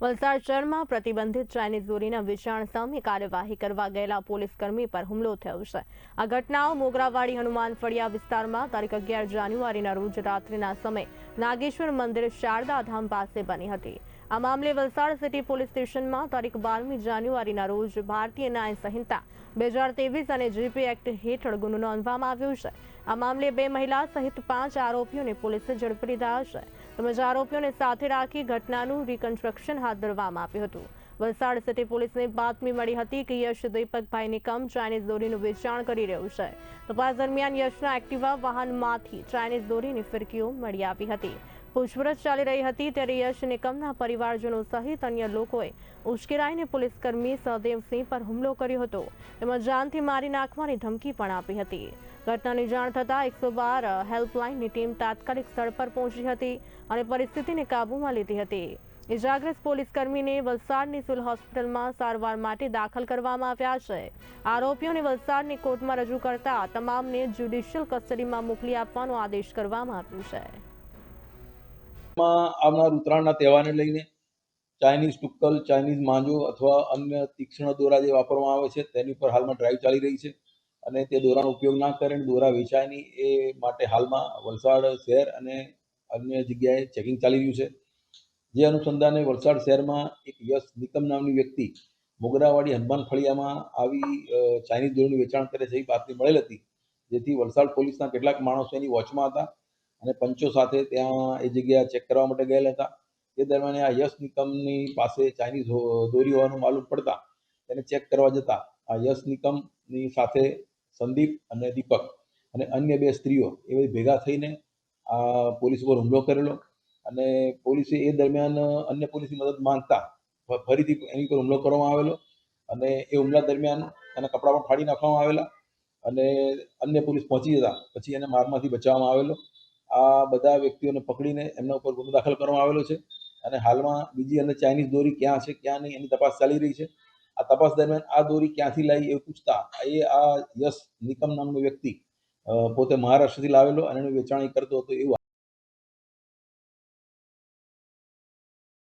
વલસાડ શહેરમાં પ્રતિબંધિત ચાઇનીઝ દોરીના વેચાણ સામે કાર્યવાહી કરવા ગયેલા પોલીસ કર્મી પર હુમલો થયો છે। આ ઘટનાઓ મોગરાવાડી હનુમાન ફળિયા વિસ્તારમાં તારીખ 11 જાન્યુઆરીના રોજ રાત્રિના સમયે નાગેશ્વર મંદિર શારદા ધામ પાસે બની હતી। આ મામલે વલસાડ સિટી પોલીસ સ્ટેશનમાં તારીખ 12મી જાન્યુઆરીના રોજ ભારતીય ન્યાય સંહિતા 2023 અને જીપી એક્ટ હેઠળ ગુનો નોંધવામાં આવ્યો છે। આ મામલે 2 મહિલા સહિત 5 આરોપીઓને પોલીસે ઝડપી લીધા છે, તેમજ આરોપીઓને સાથે રાખી ઘટનાનું રિકન્સ્ટ્રક્શન હાથ ધરવામાં આવ્યું હતું। વલસાડ સિટી પોલીસને બાતમી મળી હતી કે યશ દીપકભાઈ નિકમ ચાઇનીઝ દોરીનું વેચાણ કરી રહ્યું છે। તપાસ દરમિયાન યશના એક્ટિવા વાહનમાંથી ચાઇનીઝ દોરીની ફિરકીઓ મળી આવી હતી। પૂછપરછ ચાલી રહી હતી ત્યારે યશ નિકમના પરિવારજનો સહિત અન્ય લોકોએ ઉશ્કેરાઈને પોલીસકર્મી સહદેવસિંહ પર હુમલો કર્યો હતો, તેમજ જાનથી મારી નાખવાની ધમકી પણ આપી હતી। ઘટનાની જાણ થતાં 112 હેલ્પલાઇનની ટીમ તાત્કાલિક સ્થળ પર પહોંચી હતી અને પરિસ્થિતિને કાબૂમાં લીધી હતી। ઇજાગ્રસ્ત પોલીસકર્મીને વલસાડની સિવિલ હોસ્પિટલમાં સારવાર માટે દાખલ કરવામાં આવ્યા છે। આરોપીઓને વલસાડની કોર્ટમાં રજૂ કરતા તમામને જ્યુડિશિયલ કસ્ટડીમાં મોકલી આપવાનો આદેશ કરવામાં આવ્યો છે। આવનાર ઉત્તરાયણના તહેવારને લઈને ચાઇનીઝ ટુક્કલ, ચાઇનીઝ માંજો અથવા અન્ય તીક્ષ્ણ દોરા જે વાપરવામાં આવે છે તેની પર હાલમાં ડ્રાઈવ ચાલી રહી છે અને તે દોરાનો ઉપયોગ ના કરે, દોરા વેચાય નહીં એ માટે હાલમાં વલસાડ શહેર અને અન્ય જગ્યાએ ચેકિંગ ચાલી રહ્યું છે। જે અનુસંધાને વલસાડ શહેરમાં એક યશ નિકમ નામની વ્યક્તિ મોગરાવાડી હનુમાન ફળિયામાં આવી ચાઇનીઝ દોરીનું વેચાણ કરે છે એ બાતમી મળેલ હતી, જેથી વલસાડ પોલીસના કેટલાક માણસો એની વોચમાં હતા અને પંચો સાથે ત્યાં એ જગ્યા ચેક કરવા માટે ગયેલા હતા। તે દરમિયાન આ યશ નિકમની પાસે ચાઇનીઝ દોરી હોવાનું માલુમ પડતા તેને ચેક કરવા જતા આ યશ નિકમની સાથે સંદીપ અને દીપક અને અન્ય 2 સ્ત્રીઓ એ ભેગા થઈને આ પોલીસ ઉપર હુમલો કરેલો અને પોલીસે એ દરમિયાન અન્ય પોલીસની મદદ માંગતા ફરીથી એની પર હુમલો કરવામાં આવેલો અને એ હુમલા દરમિયાન એના કપડાં પણ ફાડી નાખવામાં આવેલા અને અન્ય પોલીસ પહોંચી જતા પછી એને મારમાંથી બચાવવામાં આવેલો। આ બધા વ્યક્તિઓને પકડીને એમના ઉપર ગુનો દાખલ કરવામાં આવેલો છે અને હાલમાં બીજી અને ચાઇનીઝ દોરી ક્યાં છે ક્યાં નહીં એની તપાસ ચાલી રહી છે। આ તપાસ દરમિયાન આ દોરી ક્યાંથી લાવી એ પૂછતા આ યશ નિકમ નામનો વ્યક્તિ પોતે મહારાષ્ટ્રથી લાવેલો અને એનું વેચાણ કરતો હતો એવું